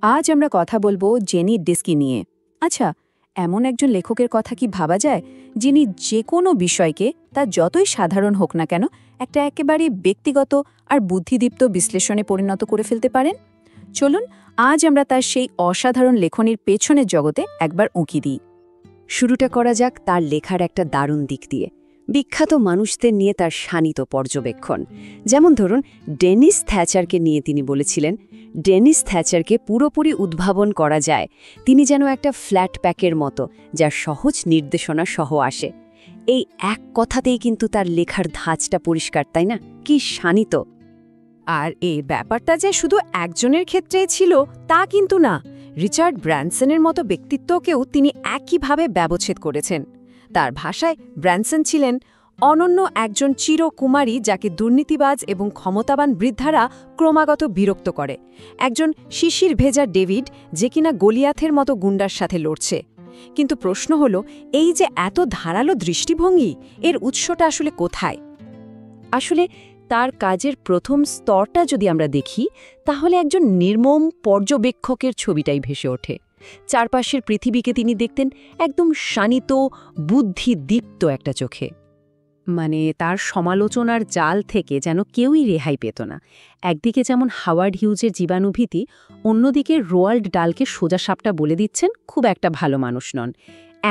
আজ আমরা কথা বলবো জেনি ডিস্কি নিয়ে। আচ্ছা, এমন একজন লেখকের কথা কি ভাবা যায় যিনি যে কোনো বিষয়কে তা যতই সাধারণ হোক না কেন একটা একেবারে ব্যক্তিগত আর বুদ্ধিদীপ্ত বিশ্লেষণে পরিণত করে ফেলতে পারেন? চলুন আজ আমরা তার সেই অসাধারণ লেখনীর পেছনের জগতে একবার উঁকি দিই। শুরুটা করা যাক তার লেখার একটা দারুণ দিক দিয়ে, বিখ্যাত মানুষদের নিয়ে তার শানিত পর্যবেক্ষণ। যেমন ধরুন, ডেনিস থ্যাচারকে নিয়ে তিনি বলেছিলেন, ডেনিস থ্যাচারকে পুরোপুরি উদ্ভাবন করা যায়, তিনি যেন একটা ফ্ল্যাট প্যাকের মতো, যার সহজ নির্দেশনা সহ আসে। এই এক কথাতেই কিন্তু তার লেখার ধাঁচটা পরিষ্কার, তাই না? কি শানিত! আর এই ব্যাপারটা যে শুধু একজনের ক্ষেত্রেই ছিল তা কিন্তু না, রিচার্ড ব্র্যানসনের মতো ব্যক্তিত্বকেও তিনি একইভাবে ব্যবচ্ছেদ করেছেন। তার ভাষায় ব্র্যানসন ছিলেন অনন্য একজন চিরকুমারী যাকে দুর্নীতিবাজ এবং ক্ষমতাবান বৃদ্ধারা ক্রমাগত বিরক্ত করে, একজন শিশির ভেজা ডেভিড যে কিনা গলিয়াথের মতো গুন্ডার সাথে লড়ছে। কিন্তু প্রশ্ন হলো, এই যে এত ধারালো দৃষ্টিভঙ্গি, এর উৎসটা আসলে কোথায়? আসলে তার কাজের প্রথম স্তরটা যদি আমরা দেখি, তাহলে একজন নির্মম পর্যবেক্ষকের ছবিটাই ভেসে ওঠে। চারপাশের পৃথিবীকে তিনি দেখতেন একদম শানিত, বুদ্ধিদীপ্ত একটা চোখে। মানে তার সমালোচনার জাল থেকে যেন কেউই রেহাই পেত না। একদিকে যেমন হাওয়ার্ড হিউজের জীবাণুভীতি, অন্যদিকে রোয়াল্ড ডালকে সোজা সাপটা বলে দিচ্ছেন খুব একটা ভালো মানুষ নন।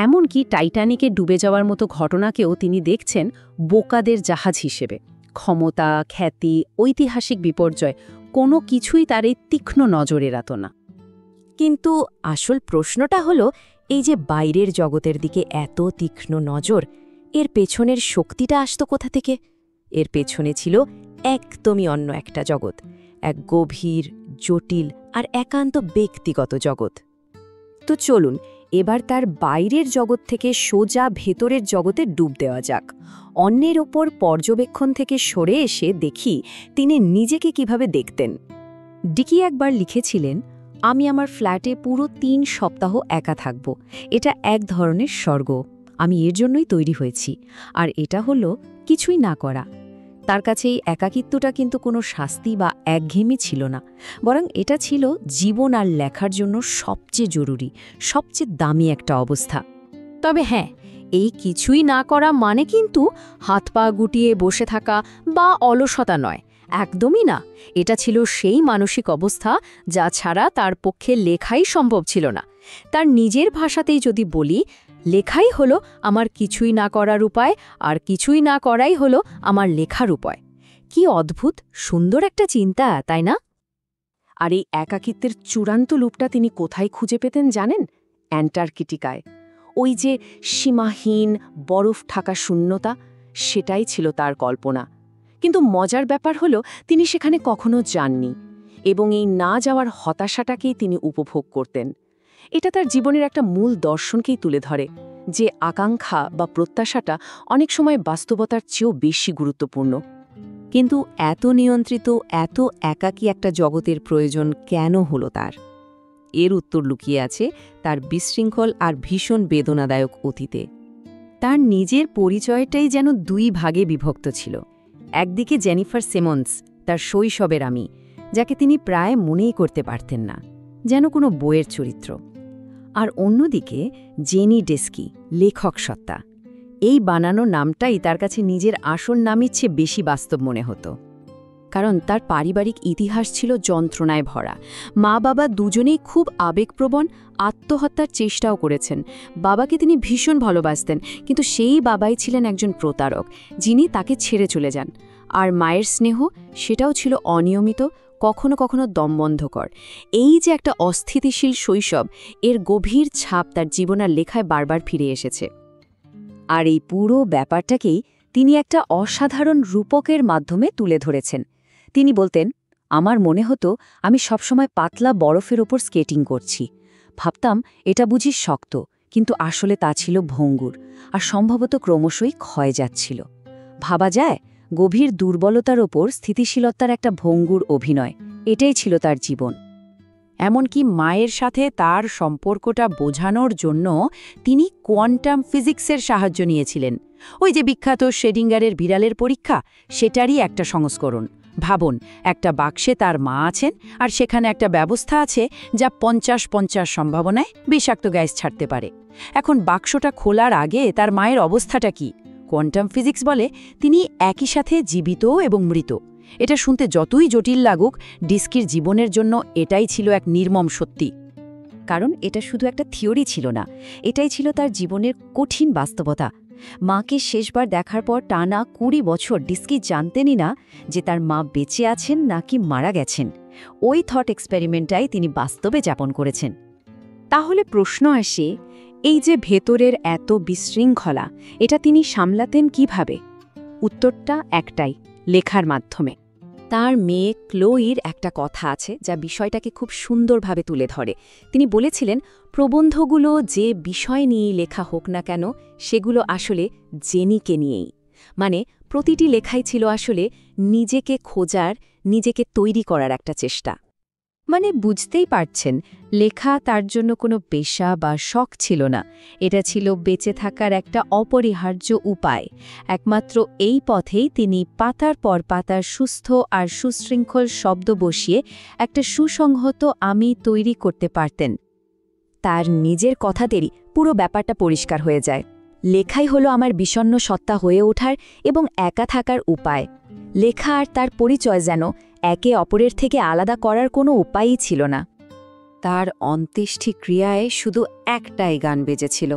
এমনকি টাইটানিকে ডুবে যাওয়ার মতো ঘটনাকেও তিনি দেখছেন বোকাদের জাহাজ হিসেবে। ক্ষমতা, খ্যাতি, ঐতিহাসিক বিপর্যয় কোনো কিছুই তার এই তীক্ষ্ণ নজর এড়াত না। কিন্তু আসল প্রশ্নটা হলো, এই যে বাইরের জগতের দিকে এত তীক্ষ্ণ নজর, এর পেছনের শক্তিটা আসতো কোথা থেকে? এর পেছনে ছিল একদমই অন্য একটা জগৎ, এক গভীর, জটিল আর একান্ত ব্যক্তিগত জগৎ। তো চলুন এবার তার বাইরের জগৎ থেকে সোজা ভেতরের জগতে ডুব দেওয়া যাক। অন্যের ওপর পর্যবেক্ষণ থেকে সরে এসে দেখি তিনি নিজেকে কিভাবে দেখতেন। ডিকি একবার লিখেছিলেন, আমি আমার ফ্ল্যাটে পুরো ৩ সপ্তাহ একা থাকব। এটা এক ধরনের স্বর্গ। আমি এর জন্যই তৈরি হয়েছি। আর এটা হলো কিছুই না করা। তার কাছে এই একাকিত্বটা কিন্তু কোনো শাস্তি বা একঘেয়েমি ছিল না, বরং এটা ছিল জীবন আর লেখার জন্য সবচেয়ে জরুরি, সবচেয়ে দামি একটা অবস্থা। তবে হ্যাঁ, এই কিছুই না করা মানে কিন্তু হাত পা গুটিয়ে বসে থাকা বা অলসতা নয়, একদমই না। এটা ছিল সেই মানসিক অবস্থা যা ছাড়া তার পক্ষে লেখাই সম্ভব ছিল না। তার নিজের ভাষাতেই যদি বলি, লেখাই হলো আমার কিছুই না করার উপায়, আর কিছুই না করাই হলো আমার লেখার উপায়। কি অদ্ভুত সুন্দর একটা চিন্তা, তাই না? আর এই একাকিত্বের চূড়ান্ত লুপটা তিনি কোথায় খুঁজে পেতেন জানেন? অ্যান্টার্কটিকায়। ওই যে সীমাহীন বরফ ঢাকা শূন্যতা, সেটাই ছিল তার কল্পনা। কিন্তু মজার ব্যাপার হলো, তিনি সেখানে কখনো যাননি, এবং এই না যাওয়ার হতাশাটাকেই তিনি উপভোগ করতেন। এটা তার জীবনের একটা মূল দর্শনকেই তুলে ধরে, যে আকাঙ্ক্ষা বা প্রত্যাশাটা অনেক সময় বাস্তবতার চেয়েও বেশি গুরুত্বপূর্ণ। কিন্তু এত নিয়ন্ত্রিত, এত একাকী একটা জগতের প্রয়োজন কেন হলো তার? এর উত্তর লুকিয়ে আছে তার বিশৃঙ্খল আর ভীষণ বেদনাদায়ক অতীতে। তার নিজের পরিচয়টাই যেন 2 ভাগে বিভক্ত ছিল। একদিকে জেনিফার সিমন্স, তার শৈশবের আমি, যাকে তিনি প্রায় মনেই করতে পারতেন না, যেন কোনো বইয়ের চরিত্র। আর অন্যদিকে জেনি ডিস্কি, লেখক সত্তা। এই বানানো নামটাই তার কাছে নিজের আসল নামের চেয়ে বেশি বাস্তব মনে হতো। কারণ তার পারিবারিক ইতিহাস ছিল যন্ত্রণায় ভরা। মা বাবা দুজনেই খুব আবেগপ্রবণ, আত্মহত্যার চেষ্টাও করেছেন। বাবাকে তিনি ভীষণ ভালোবাসতেন, কিন্তু সেই বাবাই ছিলেন একজন প্রতারক, যিনি তাকে ছেড়ে চলে যান। আর মায়ের স্নেহ, সেটাও ছিল অনিয়মিত, কখনো কখনো দমবন্ধকর। এই যে একটা অস্থিতিশীল শৈশব, এর গভীর ছাপ তার জীবনের লেখায় বারবার ফিরে এসেছে। আর এই পুরো ব্যাপারটাকেই তিনি একটা অসাধারণ রূপকের মাধ্যমে তুলে ধরেছেন। তিনি বলতেন, আমার মনে হতো আমি সবসময় পাতলা বরফের ওপর স্কেটিং করছি। ভাবতাম এটা বুঝি শক্ত, কিন্তু আসলে তা ছিল ভঙ্গুর, আর সম্ভবত ক্রমশই ক্ষয় যাচ্ছিল। ভাবা যায়, গভীর দুর্বলতার ওপর স্থিতিশীলতার একটা ভঙ্গুর অভিনয়, এটাই ছিল তার জীবন। এমনকি মায়ের সাথে তার সম্পর্কটা বোঝানোর জন্য তিনি কোয়ান্টাম ফিজিক্সের সাহায্য নিয়েছিলেন। ওই যে বিখ্যাত শ্রেডিঙ্গারের বিড়ালের পরীক্ষা, সেটারই একটা সংস্করণ। ভাবুন, একটা বাক্সে তার মা আছেন আর সেখানে একটা ব্যবস্থা আছে যা 50-50 সম্ভাবনায় বিষাক্ত গ্যাস ছাড়তে পারে। এখন বাক্সটা খোলার আগে তার মায়ের অবস্থাটা কি? কোয়ান্টাম ফিজিক্স বলে তিনি একই সাথে জীবিত এবং মৃত। এটা শুনতে যতই জটিল লাগুক, ডিস্কির জীবনের জন্য এটাই ছিল এক নির্মম সত্যি। কারণ এটা শুধু একটা থিওরি ছিল না, এটাই ছিল তার জীবনের কঠিন বাস্তবতা। মাকে শেষবার দেখার পর টানা 20 বছর ডিস্কি জানতেনই না যে তার মা বেঁচে আছেন নাকি মারা গেছেন। ওই থট এক্সপেরিমেন্টটাই তিনি বাস্তবে যাপন করেছেন। তাহলে প্রশ্ন আসে, এই যে ভেতরের এত বিশৃঙ্খলা, এটা তিনি সামলাতেন কিভাবে? উত্তরটা একটাই, লেখার মাধ্যমে। তার মেয়ে ক্লোইর একটা কথা আছে যা বিষয়টাকে খুব সুন্দরভাবে তুলে ধরে। তিনি বলেছিলেন, প্রবন্ধগুলো যে বিষয় নিয়েই লেখা হোক না কেন, সেগুলো আসলে জেনিকে নিয়েই। মানে প্রতিটি লেখাই ছিল আসলে নিজেকে খোঁজার, নিজেকে তৈরি করার একটা চেষ্টা। মানে বুঝতেই পারছেন, লেখা তার জন্য কোনো পেশা বা শখ ছিল না, এটা ছিল বেঁচে থাকার একটা অপরিহার্য উপায়। একমাত্র এই পথেই তিনি পাতার পর পাতার সুস্থ আর সুশৃঙ্খল শব্দ বসিয়ে একটা সুসংহত আমি তৈরি করতে পারতেন। তার নিজের কথাতেই পুরো ব্যাপারটা পরিষ্কার হয়ে যায়। লেখাই হলো আমার বিষণ্ণ সত্তা হয়ে ওঠার এবং একা থাকার উপায়। লেখা আর তার পরিচয় যেন একে অপরের থেকে আলাদা করার কোনো উপায়ই ছিল না। তার অন্ত্যেষ্টিক্রিয়ায় শুধু একটাই গান বেজেছিল,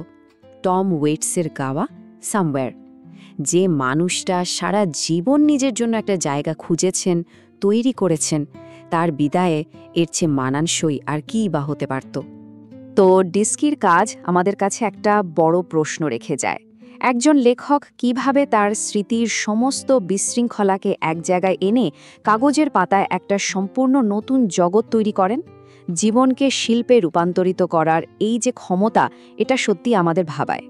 টম ওয়েটসের গাওয়া সামওয়্যার। যে মানুষটা সারা জীবন নিজের জন্য একটা জায়গা খুঁজেছেন, তৈরি করেছেন, তার বিদায়ে এর চেয়ে মানানসই আর কীই বা হতে পারত? তো ডিস্কির কাজ আমাদের কাছে একটা বড় প্রশ্ন রেখে যায়। একজন লেখক কিভাবে তার স্মৃতির সমস্ত বিশৃঙ্খলাকে এক জায়গায় এনে কাগজের পাতায় একটা সম্পূর্ণ নতুন জগৎ তৈরি করেন? জীবনকে শিল্পে রূপান্তরিত করার এই যে ক্ষমতা, এটা সত্যি আমাদের ভাবায়।